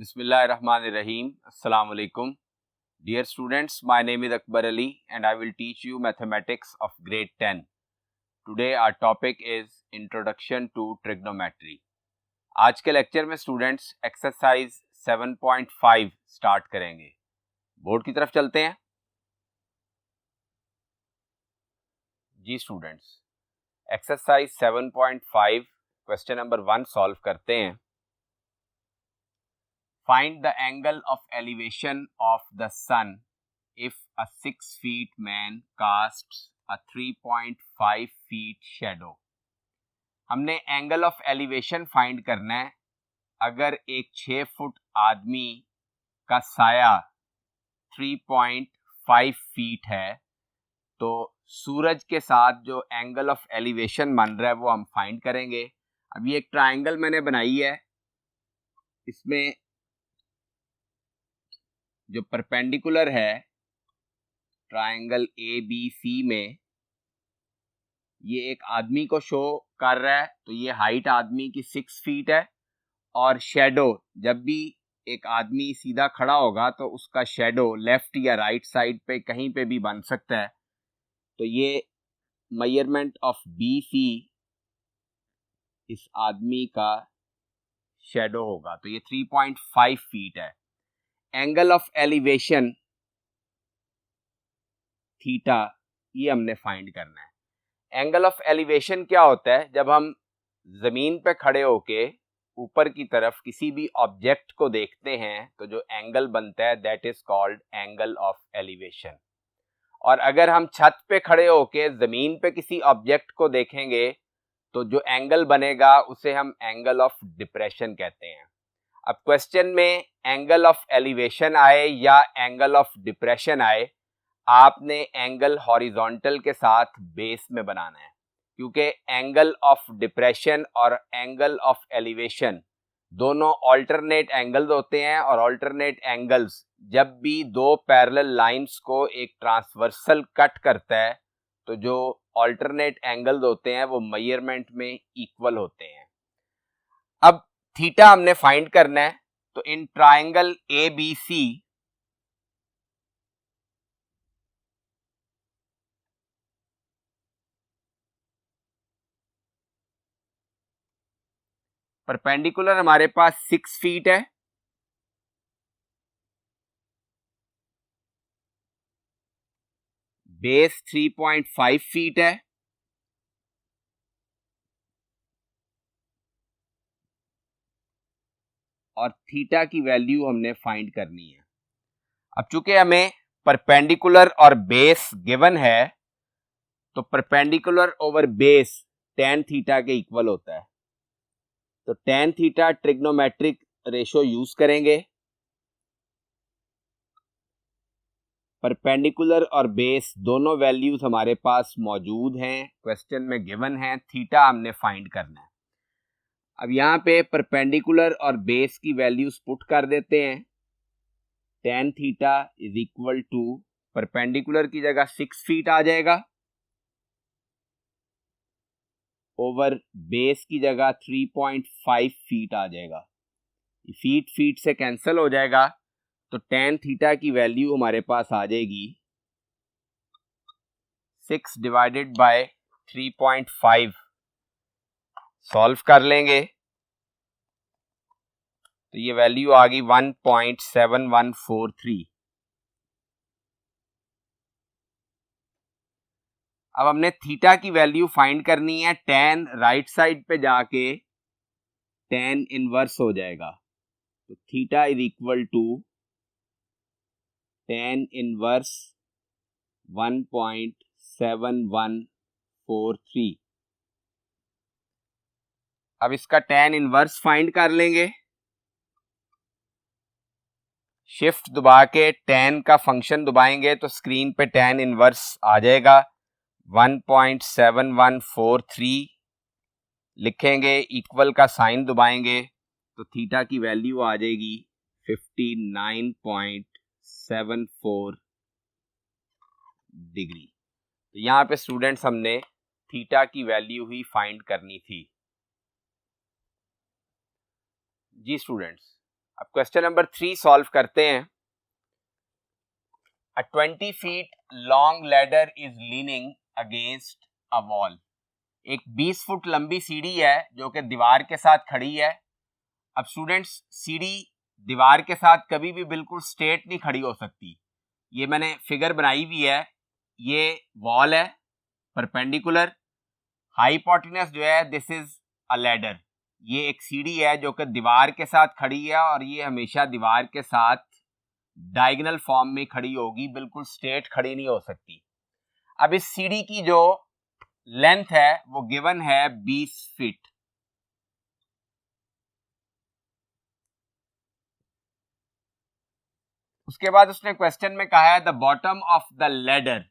Bismillahirrahmanirrahim. Assalamu alaikum. Dear students, my name is Akbar Ali and I will teach you mathematics of grade 10. Today our topic is Introduction to Trigonometry. आज के lecture में students exercise 7.5 start करेंगे. Board की तरफ चलते हैं. जी students, exercise 7.5 question number 1 solve करते हैं. Find the angle of elevation of the sun if a 6 feet man casts a 3.5 feet shadow. हमने एंगल ऑफ एलिवेशन फाइंड करना है अगर एक 6 फुट आदमी का साया 3.5 फीट है तो सूरज के साथ जो एंगल ऑफ एलिवेशन बन रहा है वो हम फाइंड करेंगे. अभी एक ट्रायंगल मैंने बनाई है, इसमें जो परपेंडिकुलर है ट्रायंगल ABC में ये एक आदमी को शो कर रहा है. तो ये हाइट आदमी की 6 फीट है और शेडो, जब भी एक आदमी सीधा खड़ा होगा तो उसका शेडो लेफ्ट या राइट साइड पे कहीं पे भी बन सकता है. तो ये मेजरमेंट ऑफ BC इस आदमी का शेडो होगा. तो ये 3.5 फीट है. एंगल ऑफ एलिवेशन थीटा ये हमने फाइंड करना है. एंगल ऑफ एलिवेशन क्या होता है? जब हम जमीन पे खड़े होके ऊपर की तरफ किसी भी ऑब्जेक्ट को देखते हैं तो जो एंगल बनता है that is called angle of elevation. और अगर हम छत पे खड़े होके जमीन पे किसी ऑब्जेक्ट को देखेंगे तो जो एंगल बनेगा उसे हम एंगल ऑफ डिप्रेशन कहते हैं. अब क्वेश्चन में एंगल ऑफ एलिवेशन आए या एंगल ऑफ डिप्रेशन आए, आपने एंगल हॉरिजॉन्टल के साथ बेस में बनाना है, क्योंकि एंगल ऑफ डिप्रेशन और एंगल ऑफ एलिवेशन दोनों ऑल्टरनेट एंगल्स होते हैं. और ऑल्टरनेट एंगल्स जब भी दो पैरेलल लाइंस को एक ट्रांसवर्सल कट करता है तो जो ऑल्टरनेट एंगल्स होते हैं वो मेजरमेंट में इक्वल होते हैं. अब थीटा हमने फाइंड करना है. तो इन ट्रायंगल ABC परपेंडिकुलर हमारे पास 6 फीट है, बेस 3.5 फीट है और थीटा की वैल्यू हमने फाइंड करनी है. अब चूंकि हमें परपेंडिकुलर और बेस गिवन है तो perpendicular over base tan theta के इक्वल होता है. तो tan theta trigonometric ratio use करेंगे. परपेंडिकुलर और बेस दोनों वैल्यूज हमारे पास मौजूद हैं, क्वेश्चन में गिवन है. थीटा हमने फाइंड करना है. अब यहाँ पे परपेंडिकुलर और बेस की वैल्यूज पुट कर देते हैं. tan theta is equal to perpendicular की जगह 6 फीट आ जाएगा ओवर बेस की जगह 3.5 फीट आ जाएगा. फीट फीट से कैंसिल हो जाएगा तो tan थीटा की वैल्यू हमारे पास आ जाएगी 6 डिवाइडेड बाय 3.5. सॉल्व कर लेंगे तो ये वैल्यू आ गई 1.7143. अब हमने थीटा की वैल्यू फाइंड करनी है. tan राइट साइड पे जाके tan इनवर्स हो जाएगा. तो theta is equal to tan inverse 1.7143. अब इसका tan इनवर्स फाइंड कर लेंगे. शिफ्ट दबा के tan का फंक्शन दबाएंगे तो स्क्रीन पे tan इनवर्स आ जाएगा. 1.7143 लिखेंगे, इक्वल का साइन दबाएंगे तो थीटा की वैल्यू आ जाएगी 59.74 डिग्री. तो यहाँ पे स्टूडेंट्स हमने थीटा की वैल्यू ही फाइंड करनी थी. जी स्टूडेंट्स, अब क्वेश्चन नंबर 3 सॉल्व करते हैं। A 20 feet long ladder is leaning against a wall. एक 20 फुट लंबी सीढ़ी है जो कि दीवार के साथ खड़ी है। अब स्टूडेंट्स, सीढ़ी दीवार के साथ कभी भी बिल्कुल स्ट्रेट नहीं खड़ी हो सकती। ये मैंने फिगर बनाई हुई है। ये वॉल है परपेंडिकुलर, हाइपोटेनस जो है दिस इज अ लैडर। ये एक सीढ़ी है जो कि दीवार के साथ खड़ी है और ये हमेशा दीवार के साथ डायगोनल फॉर्म में खड़ी होगी, बिल्कुल स्ट्रेट खड़ी नहीं हो सकती। अब इस सीढ़ी की जो लेंथ है वो गिवन है 20 फीट। उसके बाद उसने क्वेश्चन में कहा है the bottom of the ladder.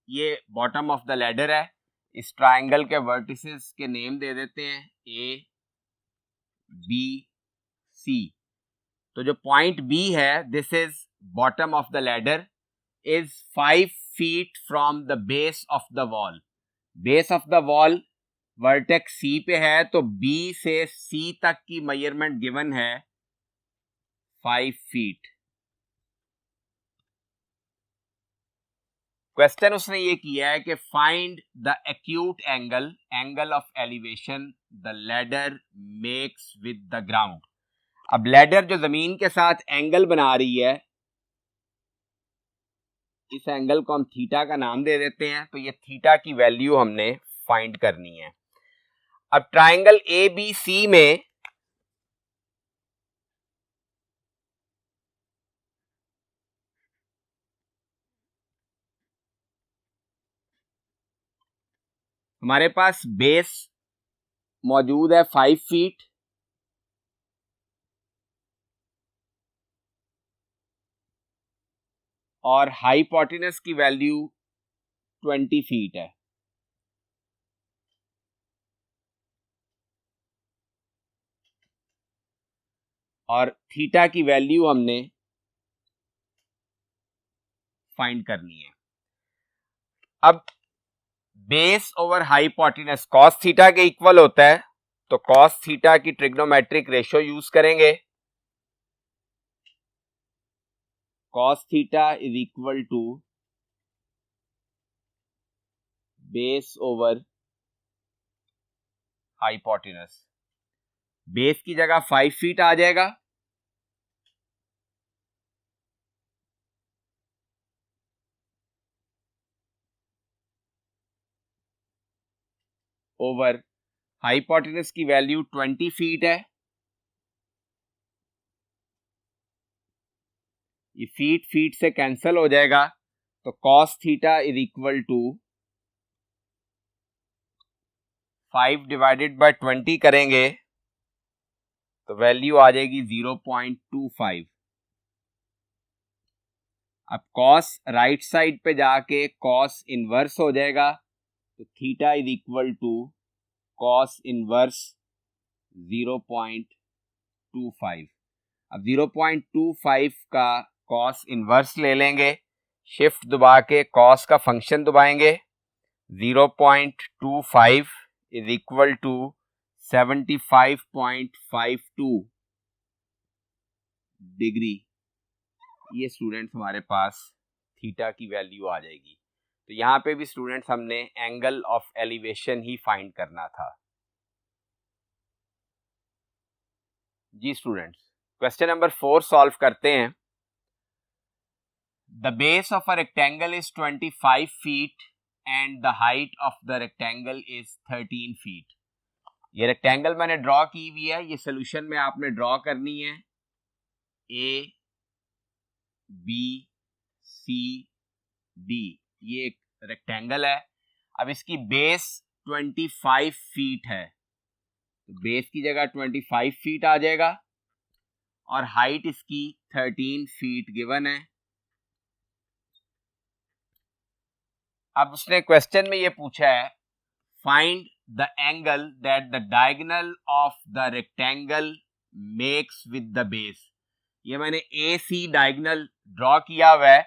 ये बॉटम ऑफ द लैडर है। इस ट्राइंगल के वर्टिसेस के नेम दे देते हैं ए बी सी। तो जो पॉइंट बी है this is bottom of the ladder is 5 feet from the base of the wall. Base of the wall vertex C पे है, तो बी से सी तक की मेजरमेंट गिवन है 5 फीट। क्वेश्चन उसने ये किया है कि find the acute angle of elevation the ladder makes with the ground. अब लैडर जो जमीन के साथ एंगल बना रही है, इस एंगल को हम थीटा का नाम दे देते हैं। तो ये थीटा की वैल्यू हमने फाइंड करनी है। अब ट्राइंगल ए बी सी में हमारे पास बेस मौजूद है 5 फीट और हाइपोटेनस की वैल्यू 20 फीट है। और थीटा की वैल्यू हमने फाइंड करनी है। अब base over hypotenuse cos theta के इक्वल होता है, तो कॉस थीटा की ट्रिग्नोमेट्रिक रेशियो यूज करेंगे। Cos theta is equal to base over hypotenuse. Base की जगह 5 फीट आ जाएगा, ओवर हाइपोटेनस की वैल्यू 20 फीट है। ये फीट फीट से कैंसिल हो जाएगा, तो cos theta is equal to 5 divided by 20 करेंगे तो वैल्यू आ जाएगी 0.25। अब कॉस राइट साइड पे जाके कॉस इनवर्स हो जाएगा, तो theta is equal to cos inverse 0.25। अब 0.25 का कॉस इनवर्स ले लेंगे, शिफ्ट दबा के कॉस का फंक्शन दबाएंगे। 0.25 इज इक्वल टू 75.52 डिग्री। ये स्टूडेंट्स हमारे पास थीटा की वैल्यू आ जाएगी। तो यहाँ पे भी स्टूडेंट्स हमने angle of elevation he find करना था। जी स्टूडेंट्स, क्वेश्चन नंबर 4 सॉल्व करते हैं। The base of a rectangle is 25 feet and the height of the rectangle is 13 feet. ये रेक्टेंगल मैंने ड्रॉ की हुई है, ये सोल्यूशन में आपने ड्रॉ करनी है। ए बी सी डी, ये एक रेक्टेंगल है। अब इसकी बेस 25 फीट है, तो बेस की जगह 25 फीट आ जाएगा और हाइट इसकी 13 फीट गिवन है। अब उसने क्वेश्चन में ये पूछा है find the angle that the diagonal of the rectangle makes with the base. ये मैंने ए सी डायगोनल ड्रॉ किया हुआ है,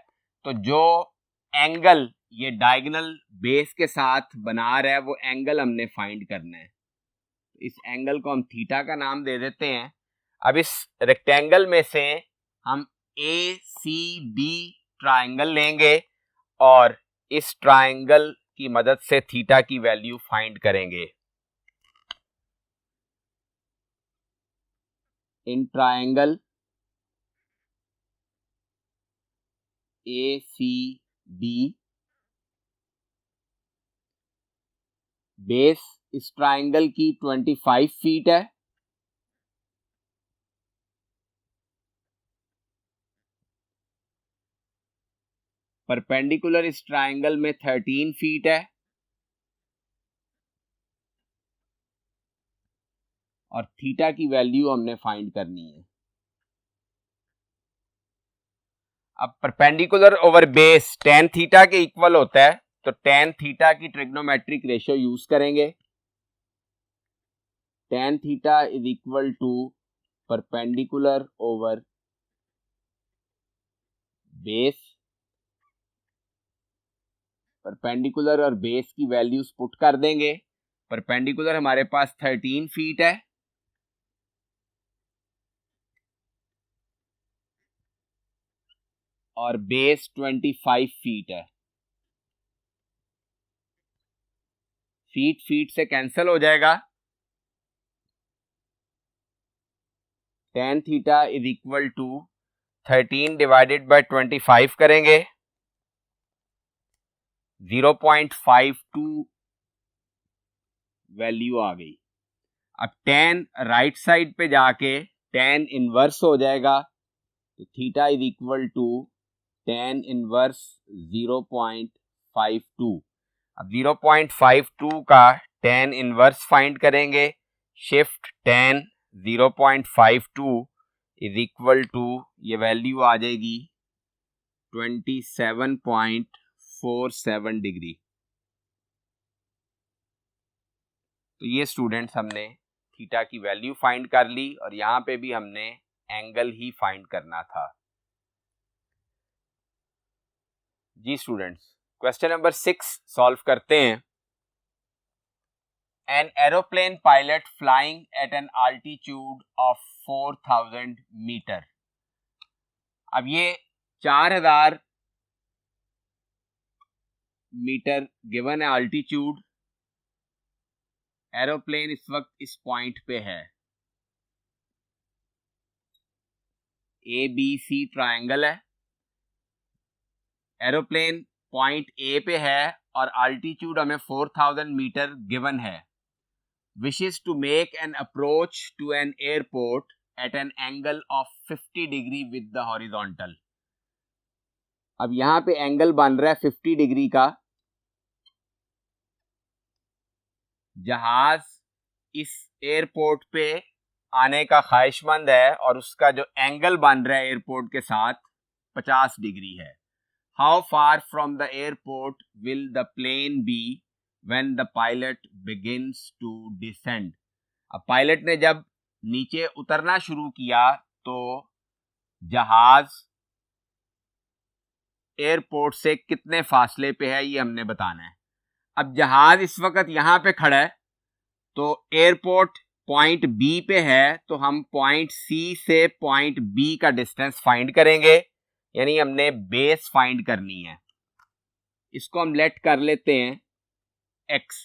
तो जो एंगल ये डायगोनल बेस के साथ बना रहा है वो एंगल हमने फाइंड करना है। इस एंगल को हम थीटा का नाम दे देते हैं। अब इस रेक्टेंगल में से हम ए सी डी ट्राइंगल लेंगे और इस ट्राइंगल की मदद से थीटा की वैल्यू फाइंड करेंगे। In triangle A C D, base इस ट्राइंगल की 25 फीट है, परपेंडिकुलर इस ट्राइंगल में 13 फीट है और थीटा की वैल्यू हमने फाइंड करनी है। अब perpendicular over base tan theta के इक्वल होता है, तो tan थीटा की ट्रिग्नोमेट्रिक रेशियो यूज करेंगे। tan theta is equal to perpendicular over base. Perpendicular और बेस की वैल्यूज पुट कर देंगे। परपेंडिकुलर हमारे पास 13 फीट है और बेस 25 फीट है। फीट फीट से कैंसिल हो जाएगा। tan theta is equal to 13 divided by 25 करेंगे, 0.52 वैल्यू आ गई। अब tan राइट साइड पे जाके tan इनवर्स हो जाएगा, तो theta is equal to tan inverse 0.52। अब 0.52 का tan इनवर्स फाइंड करेंगे। Shift tan 0.52 is equal to, ये वैल्यू आ जाएगी 27.47 डिग्री। तो ये स्टूडेंट्स हमने थीटा की वैल्यू फाइंड कर ली और यहां पे भी हमने एंगल ही फाइंड करना था। जी स्टूडेंट्स, क्वेश्चन नंबर 6 सॉल्व करते हैं। An aeroplane pilot flying at an altitude of 4000 metre. अब ये 4000 मीटर गिवन है अल्टीट्यूड। एरोप्लेन इस वक्त इस पॉइंट पे है, ए बी सी ट्रायंगल है। एरोप्लेन पॉइंट ए पे है और अल्टीट्यूड हमें 4000 मीटर गिवन है। Wishes to make an approach to an airport at an angle of 50 degree with the horizontal. अब यहां पे एंगल बन रहा है 50 डिग्री का। जहाज इस एयरपोर्ट पे आने का ख्वाहिशमंद है और उसका जो एंगल बन रहा है एयरपोर्ट के साथ 50 डिग्री है। How far from the airport will the plane be when the pilot begins to descend. अब पायलट ने जब नीचे उतरना शुरू किया तो जहाज एयरपोर्ट से कितने फासले पे है ये हमने बताना है। अब जहाज इस वक्त यहां पे खड़ा है, तो एयरपोर्ट पॉइंट बी पे है, तो हम पॉइंट सी से पॉइंट बी का डिस्टेंस फाइंड करेंगे, यानी हमने बेस फाइंड करनी है। इसको हम लेट कर लेते हैं x।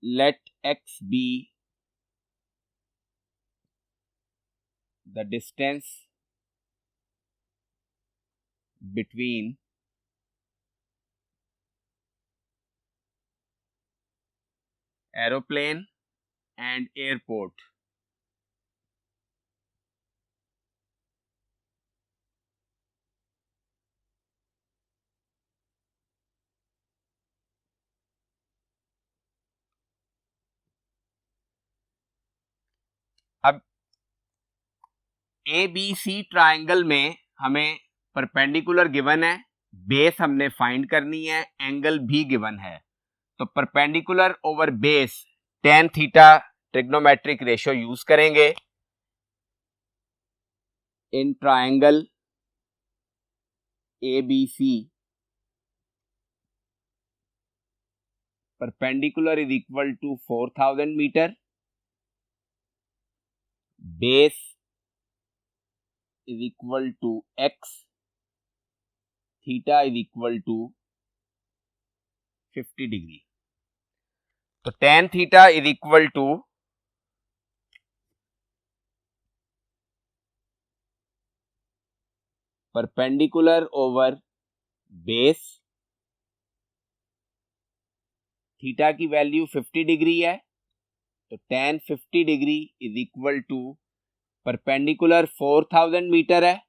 Let x be the distance between aeroplane and airport. अब ए बी सी ट्राइंगल में हमें परपेंडिकुलर गिवन है, बेस हमने फाइंड करनी है, एंगल भी गिवन है। तो perpendicular over base tan theta trigonometric ratio use करेंगे। In triangle A B C perpendicular is equal to 4000 metre base is equal to x, theta is equal to 50 degree. तो tan theta is equal to perpendicular over base, theta की value 50 degree है, तो tan 50 degree is equal to perpendicular 4000 metre है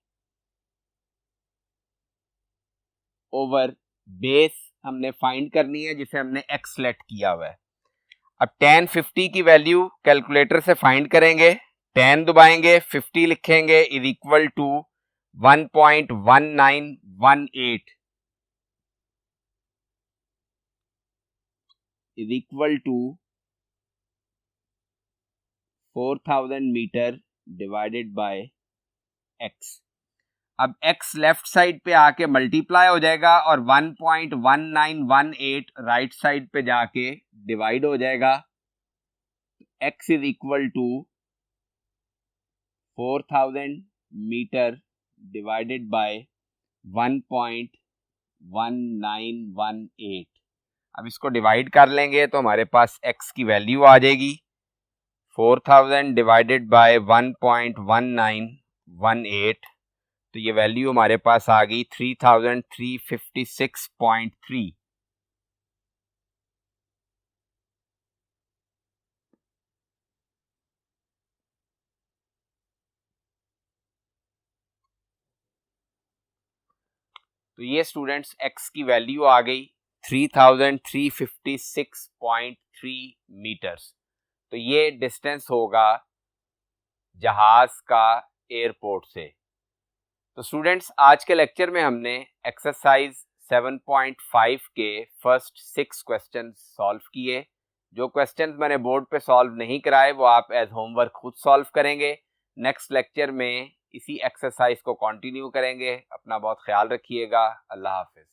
over base हमने find करनी है जिसे हमने x सेलेक्ट किया हुआ है। अब tan 50 की वैल्यू कैलकुलेटर से फाइंड करेंगे, tan दबाएंगे, 50 लिखेंगे is equal to 1.1918 is equal to 4000 metre divided by x। अब x लेफ्ट साइड पे आके मल्टीप्लाई हो जाएगा और 1.1918 राइट साइड पे जाके डिवाइड हो जाएगा। x is equal to 4000 metre divided by 1.1918। अब इसको डिवाइड कर लेंगे तो हमारे पास x की वैल्यू आ जाएगी 4000 डिवाइडेड बाय 1.1918, तो ये वैल्यू हमारे पास आ गई 3356.3। तो ये स्टूडेंट्स x की वैल्यू आ गई 3356.3 मीटर्स। तो ये डिस्टेंस होगा जहाज का एयरपोर्ट से। तो स्टूडेंट्स आज के लेक्चर में हमने एक्सरसाइज 7.5 के फर्स्ट 6 क्वेश्चन सॉल्व किए। जो क्वेश्चंस मैंने बोर्ड पे सॉल्व नहीं कराए वो आप एज होमवर्क खुद सॉल्व करेंगे। नेक्स्ट लेक्चर में इसी एक्सरसाइज को कंटिन्यू करेंगे। अपना बहुत ख्याल रखिएगा। अल्लाह हाफिज।